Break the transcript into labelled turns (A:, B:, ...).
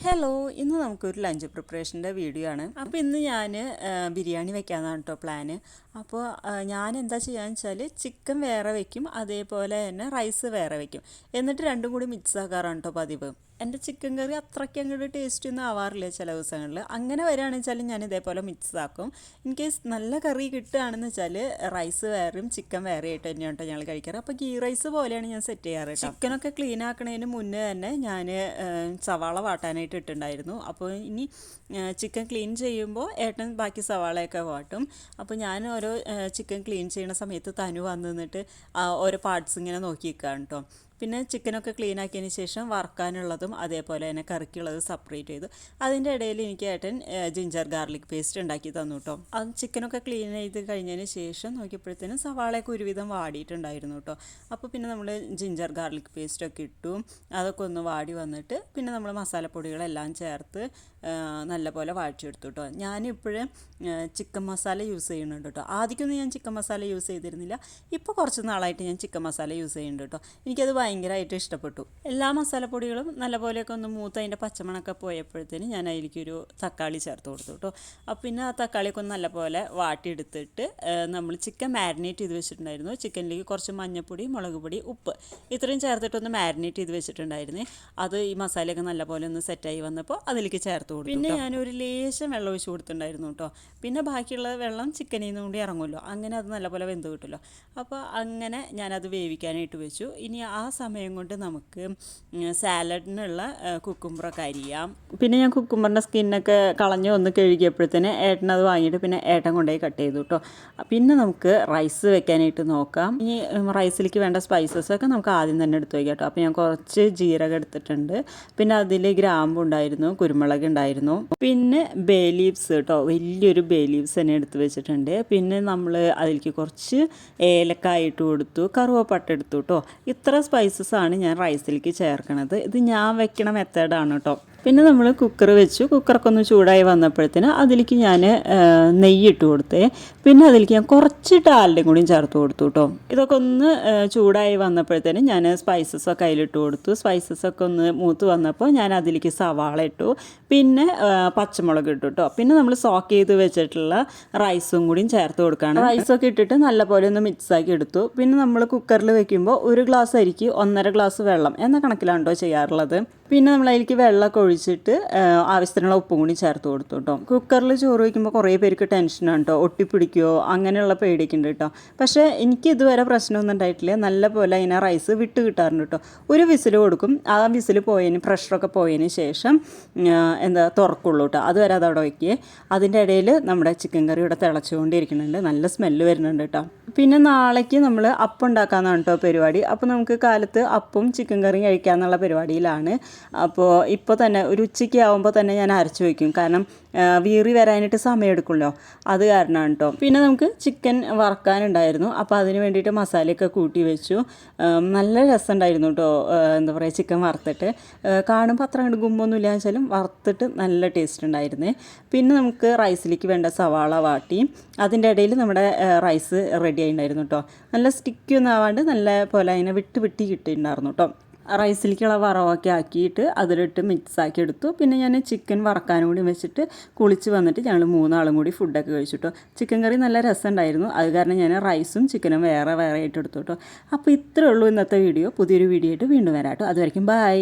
A: Hello, ഇന്ന് നമുക്കൊരു lunch പ്രിപ്പറേഷൻ്റെ video ആണ്. അപ്പോൾ ഇന്ന് ഞാൻ ബിരിയാണി വെക്കാമെന്നാണ് കേട്ടോ പ്ലാന്. അപ്പോൾ ഞാൻ എന്താ ചെയ്യാന്ന് വെച്ചാൽ ചിക്കൻ വേറെ വെക്കും, അതേപോലെ തന്നെ റൈസ് വേറെ വെക്കും. എന്നിട്ട് രണ്ടും കൂടി മിക്സ് ആക്കാറാണ് കേട്ടോ പതിവ്. എൻ്റെ ചിക്കൻ കറി അത്രയ്ക്ക് അങ്ങോട്ട് ടേസ്റ്റ് ഒന്നും ആവാറില്ല ചില ദിവസങ്ങളിൽ. അങ്ങനെ വരികയാണെന്ന് വെച്ചാൽ ഞാൻ ഇതേപോലെ മിക്സ് ആക്കും. ഇൻ കേസ് നല്ല കറി കിട്ടുകയാണെന്ന് വെച്ചാൽ റൈസ് വേറെയും ചിക്കൻ വേറെ ആയിട്ട് തന്നെയാണ് കേട്ടോ ഞങ്ങൾ കഴിക്കാറ്. അപ്പോൾ ഗീ റൈസ് പോലെയാണ് ഞാൻ സെറ്റ് ചെയ്യാറ്. ചിക്കനൊക്കെ ക്ലീൻ ആക്കുന്നതിന് മുന്നേ തന്നെ ഞാൻ സവാള വാട്ടാനായിട്ട് ഇട്ടുണ്ടായിരുന്നു. അപ്പോൾ ഇനി ചിക്കൻ ക്ലീൻ ചെയ്യുമ്പോൾ ഏട്ടൻ ബാക്കി സവാളയൊക്കെ വാട്ടും. അപ്പോൾ ഞാൻ ഓരോ ചിക്കൻ ക്ലീൻ ചെയ്യുന്ന സമയത്ത് തനു വന്ന് നിന്നിട്ട് ഓരോ പാർട്സ് ഇങ്ങനെ നോക്കി നിൽക്കുകയാണ് കേട്ടോ. പിന്നെ ചിക്കനൊക്കെ ക്ലീൻ ആക്കിയതിന് ശേഷം വറുക്കാനുള്ളതും അതേപോലെ തന്നെ കറിക്കുള്ളത് സെപ്പറേറ്റ് ചെയ്തു. അതിൻ്റെ ഇടയിൽ എനിക്ക് ഏട്ടൻ ജിഞ്ചർ ഗാർലിക് പേസ്റ്റ് ഉണ്ടാക്കി തന്നു കേട്ടോ. അത് ചിക്കനൊക്കെ ക്ലീൻ ചെയ്ത് കഴിഞ്ഞതിന് ശേഷം നോക്കിയപ്പോഴത്തേനും സവാളയൊക്കെ ഒരുവിധം വാടിയിട്ടുണ്ടായിരുന്നു കേട്ടോ. അപ്പോൾ പിന്നെ നമ്മൾ ജിഞ്ചർ ഗാർലിക് പേസ്റ്റൊക്കെ ഇട്ടു. അതൊക്കെ ഒന്ന് വാടി വന്നിട്ട് പിന്നെ നമ്മൾ മസാലപ്പൊടികളെല്ലാം ചേർത്ത് നല്ലപോലെ വാഴ്ചയെടുത്തു കേട്ടോ. ഞാനിപ്പോഴും ചിക്കൻ മസാല യൂസ് ചെയ്യുന്നുണ്ട് കേട്ടോ. ആദ്യമൊന്നും ഞാൻ ചിക്കൻ മസാല യൂസ് ചെയ്തിരുന്നില്ല. ഇപ്പോൾ കുറച്ച് നാളായിട്ട് ഞാൻ ചിക്കൻ മസാല യൂസ് ചെയ്യുന്നുണ്ട് കേട്ടോ. എനിക്കത് ഭയങ്കരമായിട്ട് ഇഷ്ടപ്പെട്ടു. എല്ലാ മസാലപ്പൊടികളും നല്ലപോലെയൊക്കെ ഒന്ന് മൂത്ത് അതിൻ്റെ പച്ചമണമൊക്കെ പോയപ്പോഴത്തേന് ഞാൻ അതിലേക്കൊരു തക്കാളി ചേർത്ത് കൊടുത്തു കേട്ടോ. അപ്പോൾ പിന്നെ ആ തക്കാളിയൊക്കെ ഒന്ന് നല്ലപോലെ വാട്ടിയെടുത്തിട്ട് നമ്മൾ ചിക്കൻ മാരിനേറ്റ് ചെയ്ത് വെച്ചിട്ടുണ്ടായിരുന്നു. ചിക്കനിലേക്ക് കുറച്ച് മഞ്ഞൾപ്പൊടി, മുളക് പൊടി, ഉപ്പ് ഇത്രയും ചേർത്തിട്ടൊന്ന് മാരിനേറ്റ് ചെയ്ത് വെച്ചിട്ടുണ്ടായിരുന്നു. അത് ഈ മസാലയൊക്കെ നല്ലപോലെ ഒന്ന് സെറ്റായി വന്നപ്പോൾ അതിലേക്ക് ചേർത്ത് കൊടുത്തു. പിന്നെ ഞാനൊരു ലേശം വെള്ളം ഒഴിച്ച് കൊടുത്തിട്ടുണ്ടായിരുന്നു കേട്ടോ. പിന്നെ ബാക്കിയുള്ള വെള്ളം ചിക്കനിൽ നിന്ന് കൂടി ഇറങ്ങുമല്ലോ, അങ്ങനെ അത് നല്ലപോലെ വെന്ത് കിട്ടുമല്ലോ. അപ്പോൾ അങ്ങനെ ഞാനത് വേവിക്കാനായിട്ട് വെച്ചു. ഇനി ആ സമയം കൊണ്ട് നമുക്ക് സാലഡിനുള്ള കുക്കുംബറൊക്കെ അരിയാം. പിന്നെ ഞാൻ കുക്കുംബറിൻ്റെ സ്കിന്നൊക്കെ കളഞ്ഞ് ഒന്ന് കഴുകിയപ്പോഴത്തേന് ഏട്ടനത് വാങ്ങിയിട്ട് പിന്നെ ഏട്ടൻ കൊണ്ടുപോയി കട്ട് ചെയ്തു കേട്ടോ. പിന്നെ നമുക്ക് റൈസ് വെക്കാനായിട്ട് നോക്കാം. ഇനി റൈസിലേക്ക് വേണ്ട സ്പൈസസൊക്കെ നമുക്ക് ആദ്യം തന്നെ എടുത്ത് വയ്ക്കാം കേട്ടോ. അപ്പോൾ ഞാൻ കുറച്ച് ജീരകം എടുത്തിട്ടുണ്ട്, പിന്നെ അതിൽ ഗ്രാമ്പു ഉണ്ടായിരുന്നു, കുരുമുളക് ഉണ്ടായിരുന്നു, പിന്നെ ബേ ലീവ്സ് കേട്ടോ, വലിയൊരു ബേ ലീവ്സ് തന്നെ എടുത്ത് വെച്ചിട്ടുണ്ട്. പിന്നെ നമ്മൾ അതിലേക്ക് കുറച്ച് ഏലക്കായ ഇട്ട് കൊടുത്തു, കറുവപ്പട്ട എടുത്തു കേട്ടോ. ഇത്ര സ്പൈസസാണ് ഞാൻ റൈസിലേക്ക് ചേർക്കണത്. ഇത് ഞാൻ വെക്കണ മെത്തേഡാണ് കേട്ടോ. പിന്നെ നമ്മൾ കുക്കർ വെച്ചു. കുക്കറൊക്കെ ഒന്ന് ചൂടായി വന്നപ്പോഴത്തേന് അതിലേക്ക് ഞാൻ നെയ്യിട്ട് കൊടുത്തേ. പിന്നെ അതിലേക്ക് ഞാൻ കുറച്ച് ഡാൽഡയും കൂടിയും ചേർത്ത് കൊടുത്തു കേട്ടോ. ഇതൊക്കെ ഒന്ന് ചൂടായി വന്നപ്പോഴത്തേന് ഞാൻ സ്പൈസസൊക്കെ അതിലിട്ട് കൊടുത്തു. സ്പൈസസൊക്കെ ഒന്ന് മൂത്ത് വന്നപ്പോൾ ഞാൻ അതിലേക്ക് സവാള ഇട്ടു, പിന്നെ പച്ചമുളക് ഇട്ടു കേട്ടോ. പിന്നെ നമ്മൾ സോക്ക് ചെയ്ത് വെച്ചിട്ടുള്ള റൈസും കൂടിയും ചേർത്ത് കൊടുക്കുകയാണ്. റൈസൊക്കെ ഇട്ടിട്ട് നല്ലപോലെ ഒന്ന് മിക്സാക്കി എടുത്തു. പിന്നെ നമ്മൾ കുക്കറിൽ വെക്കുമ്പോൾ 1 ഗ്ലാസ് അരിക്ക് 1.5 ഗ്ലാസ് വെള്ളം എന്ന കണക്കിലാണ് കേട്ടോ ചെയ്യാറുള്ളത്. പിന്നെ നമ്മൾ അതിലേക്ക് വെള്ളമൊക്കെ ഒഴിച്ചിട്ട് ആവശ്യത്തിനുള്ള ഉപ്പും കൂടി ചേർത്ത് കൊടുത്തു കേട്ടോ. കുക്കറിൽ ചോറ് വയ്ക്കുമ്പോൾ കുറേ പേർക്ക് ടെൻഷനാണ് കേട്ടോ, ഒട്ടിപ്പിടിക്കുമോ അങ്ങനെയുള്ള പേടിയൊക്കെ ഉണ്ട് കേട്ടോ. പക്ഷേ എനിക്ക് ഇതുവരെ പ്രശ്നമൊന്നും ഉണ്ടായിട്ടില്ല. നല്ല പോലെ അതിനെ റൈസ് വിട്ട് കിട്ടാറുണ്ട് കേട്ടോ. ഒരു വിസിൽ കൊടുക്കും, ആ വിസിൽ പോയതിന് പ്രഷറൊക്കെ പോയതിന് ശേഷം തുറക്കുള്ളൂ കേട്ടോ. അതുവരെ അതവിടെ വയ്ക്കുക. അതിൻ്റെ ഇടയിൽ നമ്മുടെ ചിക്കൻ കറി ഇവിടെ തിളച്ചുകൊണ്ടിരിക്കുന്നുണ്ട്, നല്ല സ്മെല്ല് വരുന്നുണ്ട് കേട്ടോ. പിന്നെ നാളേക്ക് നമ്മൾ അപ്പം ഉണ്ടാക്കാമെന്നാണ് കേട്ടോ പരിപാടി. അപ്പോൾ നമുക്ക് കാലത്ത് അപ്പവും ചിക്കൻ കറിയും കഴിക്കാമെന്നുള്ള പരിപാടിയിലാണ്. അപ്പോൾ ഇപ്പോൾ തന്നെ ഒരു ഉച്ചയ്ക്ക് ആകുമ്പോൾ തന്നെ ഞാൻ അരച്ച് വയ്ക്കും, കാരണം വീറി വരാനായിട്ട് സമയം എടുക്കുമല്ലോ, അത് കാരണമാണ് കേട്ടോ. പിന്നെ നമുക്ക് ചിക്കൻ വറക്കാനുണ്ടായിരുന്നു. അപ്പോൾ അതിന് വേണ്ടിയിട്ട് മസാലയൊക്കെ കൂട്ടി വെച്ചു. നല്ല രസമുണ്ടായിരുന്നു കേട്ടോ. എന്താ പറയുക, ചിക്കൻ വറുത്തിട്ട് കാണുമ്പോൾ അത്ര കണ്ട് ഗുമ്മൊന്നുമില്ല വെച്ചാലും വറുത്തിട്ട് നല്ല ടേസ്റ്റ് ഉണ്ടായിരുന്നേ. പിന്നെ നമുക്ക് റൈസിലേക്ക് വേണ്ട സവാള വാട്ടി അതിൻ്റെ ഇടയിൽ നമ്മുടെ റൈസ് റെഡി ആയിട്ടുണ്ടായിരുന്നു കേട്ടോ. നല്ല സ്റ്റിക്കൊന്നും ആവാണ്ട് നല്ല പോലെ അതിനെ വിട്ട് കിട്ടിയിട്ടുണ്ടായിരുന്നു കേട്ടോ. റൈസിലേക്കുള്ള വറവൊക്കെ ആക്കിയിട്ട് അതിലിട്ട് മിക്സാക്കി എടുത്തു. പിന്നെ ഞാൻ ചിക്കൻ വറക്കാനും കൂടി വെച്ചിട്ട് കുളിച്ച് വന്നിട്ട് ഞങ്ങൾ 3 ആളും കൂടി ഫുഡൊക്കെ കഴിച്ചു കേട്ടോ. ചിക്കൻ കറി നല്ല രസമുണ്ടായിരുന്നു, അത് കാരണം ഞാൻ റൈസും ചിക്കനും വേറെ ആയിട്ട് എടുത്തു കേട്ടോ. അപ്പോൾ ഇത്രയേ ഉള്ളൂ ഇന്നത്തെ വീഡിയോ. പുതിയൊരു വീഡിയോ ആയിട്ട് വീണ്ടും വരാം കേട്ടോ. അതുവരെയ്ക്കും ബൈ.